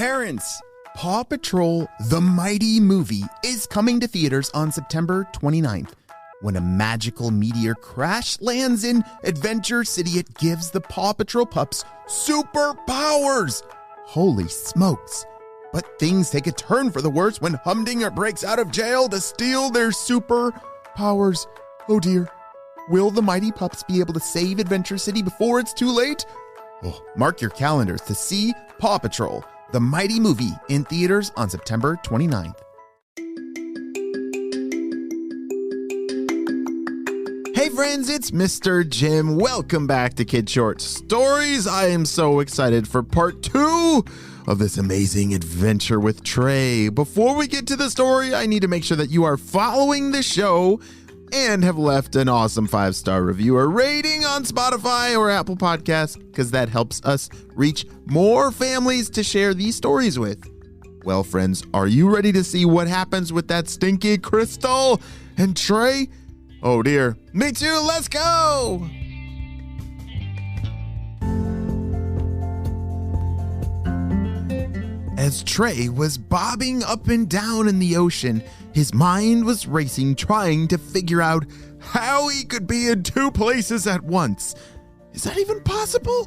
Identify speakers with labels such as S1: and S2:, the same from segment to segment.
S1: Parents, Paw Patrol The Mighty Movie is coming to theaters on September 29th. When a magical meteor crash lands in Adventure City, it gives the Paw Patrol pups superpowers. Holy smokes. But things take a turn for the worse when Humdinger breaks out of jail to steal their superpowers. Oh dear. Will the Mighty Pups be able to save Adventure City before it's too late? Oh, mark your calendars to see Paw Patrol The Mighty Movie in theaters on September 29th. Hey friends, it's Mr. Jim. Welcome back to Kid Short Stories. I am so excited for part 2 of this amazing adventure with Trey. Before we get to the story, I need to make sure that you are following the show and have left an awesome 5-star review or rating on Spotify or Apple Podcasts, because that helps us reach more families to share these stories with. Well, friends, are you ready to see what happens with that Stinky, Crystal, and Trey? Oh dear, me too, let's go! As Trey was bobbing up and down in the ocean, his mind was racing, trying to figure out how he could be in 2 places at once. Is that even possible?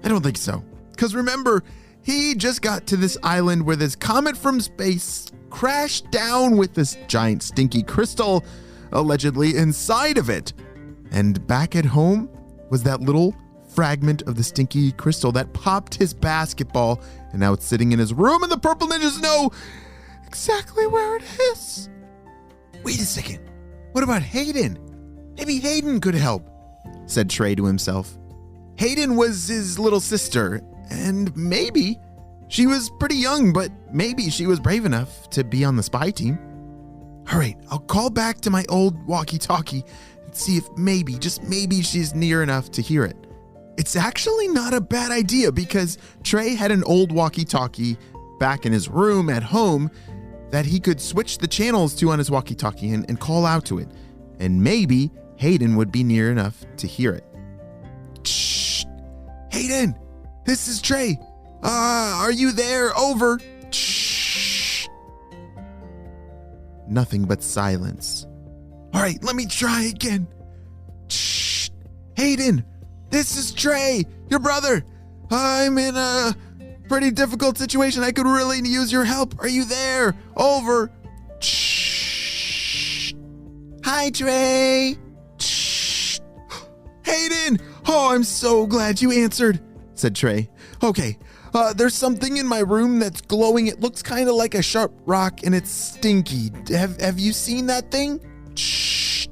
S1: I don't think so. Because remember, he just got to this island where this comet from space crashed down with this giant stinky crystal allegedly inside of it. And back at home was that little fragment of the stinky crystal that popped his basketball, and now it's sitting in his room, and the purple ninjas know exactly where it is. Wait a second. What about Hayden? Maybe Hayden could help, said Trey to himself. Hayden was his little sister, and maybe she was pretty young, but maybe she was brave enough to be on the spy team. All right, I'll call back to my old walkie-talkie and see if maybe, just maybe, she's near enough to hear it. It's actually not a bad idea, because Trey had an old walkie-talkie back in his room at home that he could switch the channels to on his walkie-talkie and call out to it. And maybe Hayden would be near enough to hear it. Shh! Hayden! This is Trey! Are you there? Over! Shh! Nothing but silence. All right, let me try again. Shh! Hayden! This is Trey, your brother. I'm in a pretty difficult situation. I could really use your help. Are you there? Over. Shh. Hi, Trey. Shh. Hayden. Oh, I'm so glad you answered, said Trey. Okay, there's something in my room that's glowing. It looks kind of like a sharp rock, and it's stinky. Have you seen that thing? Shh.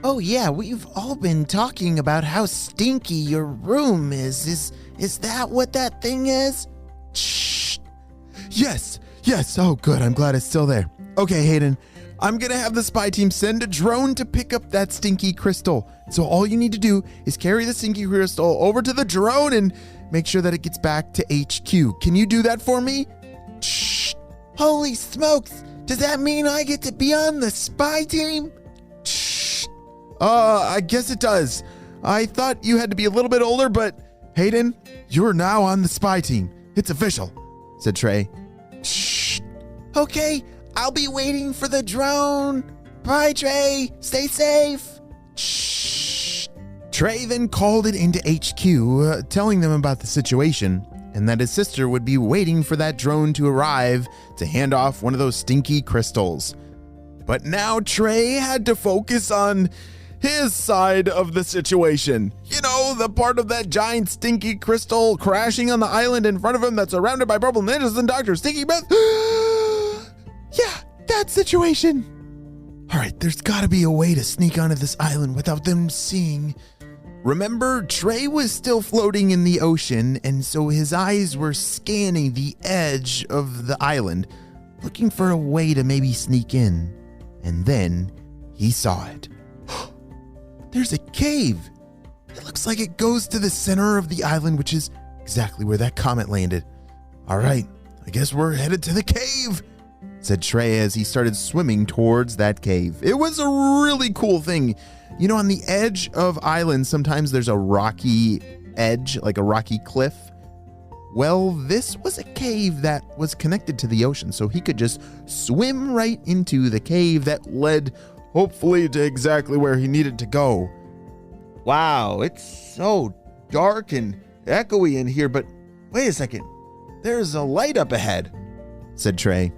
S1: Oh yeah, we've all been talking about how stinky your room is. Is that what that thing is? Shh. Yes. Oh good, I'm glad it's still there. Okay, Hayden, I'm gonna have the spy team send a drone to pick up that stinky crystal. So all you need to do is carry the stinky crystal over to the drone and make sure that it gets back to HQ. Can you do that for me? Shh. Holy smokes, does that mean I get to be on the spy team? I guess it does. I thought you had to be a little bit older, but Hayden, you're now on the spy team. It's official, said Trey. Shh. Okay, I'll be waiting for the drone. Bye, Trey. Stay safe. Shh. Trey then called it into HQ, telling them about the situation and that his sister would be waiting for that drone to arrive to hand off one of those stinky crystals. But now Trey had to focus on his side of the situation. You know, the part of that giant stinky crystal crashing on the island in front of him that's surrounded by purple ninjas and Dr. Stinky Breath. Yeah, that situation. All right, there's gotta be a way to sneak onto this island without them seeing. Remember, Trey was still floating in the ocean, and so his eyes were scanning the edge of the island, looking for a way to maybe sneak in. And then he saw it. There's a cave. It looks like it goes to the center of the island, which is exactly where that comet landed. All right, I guess we're headed to the cave, said Trey as he started swimming towards that cave. It was a really cool thing. You know, on the edge of islands, sometimes there's a rocky edge, like a rocky cliff. Well, this was a cave that was connected to the ocean, so he could just swim right into the cave that led, hopefully, to exactly where he needed to go. Wow, it's so dark and echoey in here, but wait a second. There's a light up ahead, said Trey.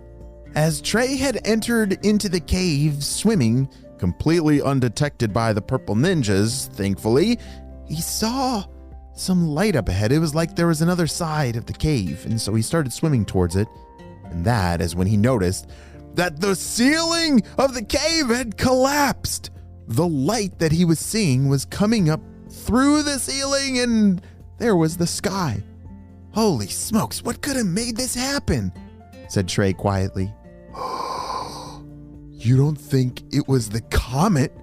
S1: As Trey had entered into the cave swimming, completely undetected by the purple ninjas, thankfully, he saw some light up ahead. It was like there was another side of the cave, and so he started swimming towards it. And that is when he noticed that the ceiling of the cave had collapsed. The light that he was seeing was coming up through the ceiling, and there was the sky. Holy smokes, what could have made this happen? Said Trey quietly. You don't think it was the comet?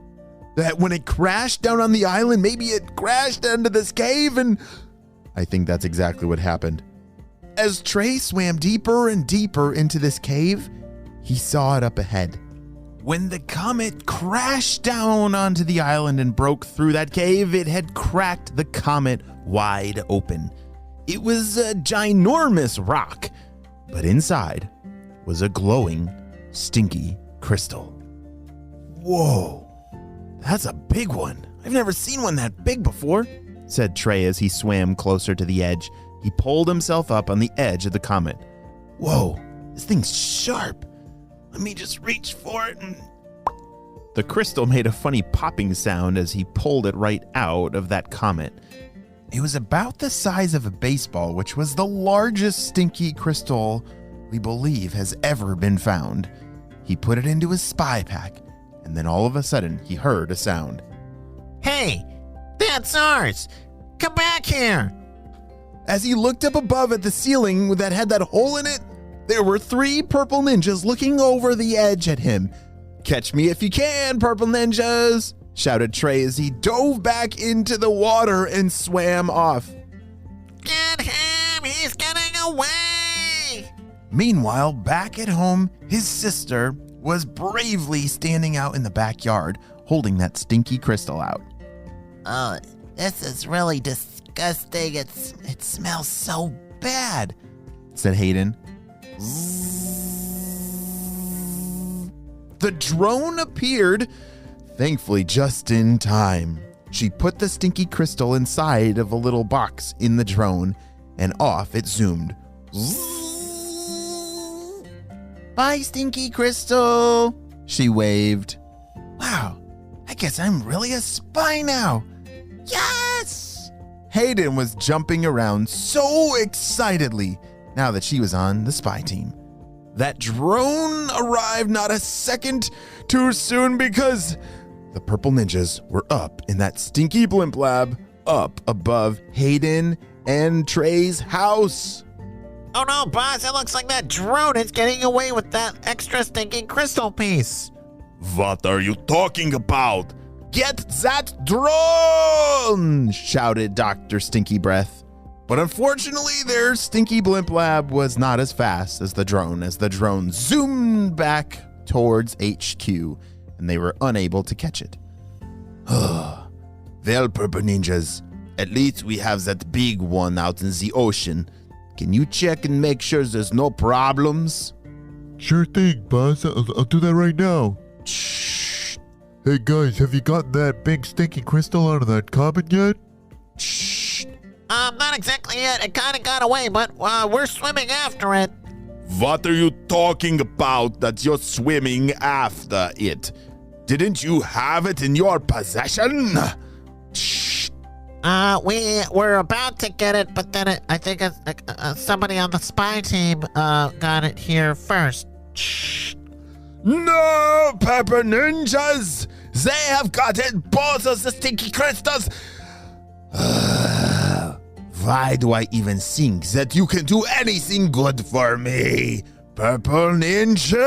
S1: That when it crashed down on the island, maybe it crashed into this cave, and I think that's exactly what happened. As Trey swam deeper and deeper into this cave, he saw it up ahead. When the comet crashed down onto the island and broke through that cave, it had cracked the comet wide open. It was a ginormous rock, but inside was a glowing, stinky crystal. Whoa, that's a big one. I've never seen one that big before, said Trey as he swam closer to the edge. He pulled himself up on the edge of the comet. Whoa, this thing's sharp. Let me just reach for it. The crystal made a funny popping sound as he pulled it right out of that comet. It was about the size of a baseball, which was the largest stinky crystal we believe has ever been found. He put it into his spy pack, and then all of a sudden he heard a sound.
S2: Hey, that's ours. Come back here.
S1: As he looked up above at the ceiling that had that hole in it, there were 3 purple ninjas looking over the edge at him. Catch me if you can, purple ninjas, shouted Trey as he dove back into the water and swam off.
S2: Get him! He's getting away!
S1: Meanwhile, back at home, his sister was bravely standing out in the backyard, holding that stinky crystal out.
S2: Oh, this is really disgusting. It smells so bad,
S1: said Hayden. The drone appeared, thankfully just in time. She put the stinky crystal inside of a little box in the drone, and off it zoomed. Bye, stinky crystal, she waved. Wow, I guess I'm really a spy now. Yes! Hayden was jumping around so excitedly now that she was on the spy team. That drone arrived not a second too soon because the purple ninjas were up in that stinky blimp lab up above Hayden and Trey's house.
S2: Oh no, boss, it looks like that drone is getting away with that extra stinking crystal piece.
S1: What are you talking about? Get that drone! Shouted Dr. Stinky Breath. But unfortunately, their stinky blimp lab was not as fast as the drone zoomed back towards HQ, and they were unable to catch it. Well, purple ninjas, at least we have that big one out in the ocean. Can you check and make sure there's no problems?
S3: Sure thing, boss. I'll do that right now.
S1: Shh.
S3: Hey guys, have you gotten that big stinky crystal out of that comet yet?
S1: Shh.
S2: Not exactly yet. It kind of got away, but we're swimming after it.
S1: What are you talking about that you're swimming after it? Didn't you have it in your possession? Shh.
S2: We were about to get it, but then I think somebody on the spy team got it here first. Shh.
S1: No, Pepper Ninjas! They have gotten both of the stinky crystals! Why do I even think that you can do anything good for me, Purple Ninjas?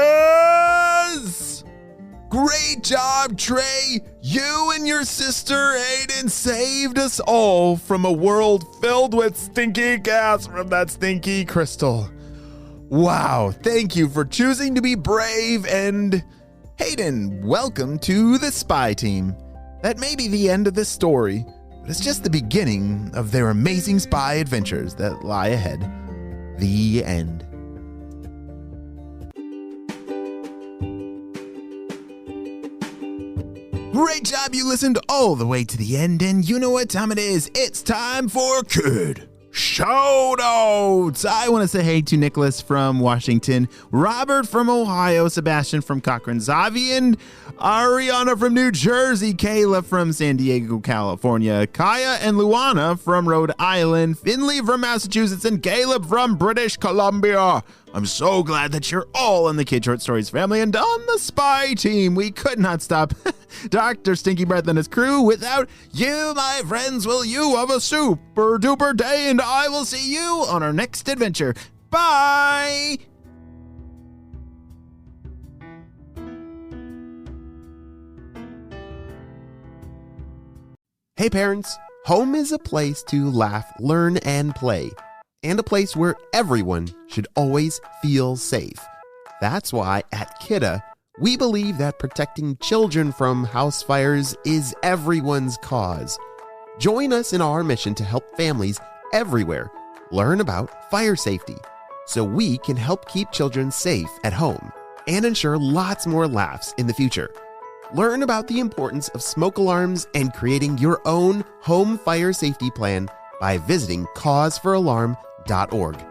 S1: Great job, Trey! You and your sister Hayden saved us all from a world filled with stinky gas from that stinky crystal. Wow, thank you for choosing to be brave, and Hayden, welcome to the spy team. That may be the end of this story, but it's just the beginning of their amazing spy adventures that lie ahead. The end. Great job, you listened all the way to the end, and you know what time it is. It's time for Kid Shoutouts! I want to say hey to Nicholas from Washington, Robert from Ohio, Sebastian from Cochrane, Zavian, Ariana from New Jersey, Kayla from San Diego, California, Kaya and Luana from Rhode Island, Finley from Massachusetts, and Caleb from British Columbia. I'm so glad that you're all in the Kid Short Stories family and on the spy team. We could not stop Dr. Stinky Breath and his crew. Without you, my friends, will you have a super duper day, and I will see you on our next adventure. Bye!
S4: Hey parents, home is a place to laugh, learn, and play, and a place where everyone should always feel safe. That's why at Kidda, we believe that protecting children from house fires is everyone's cause. Join us in our mission to help families everywhere learn about fire safety so we can help keep children safe at home and ensure lots more laughs in the future. Learn about the importance of smoke alarms and creating your own home fire safety plan by visiting causefораlarm.org.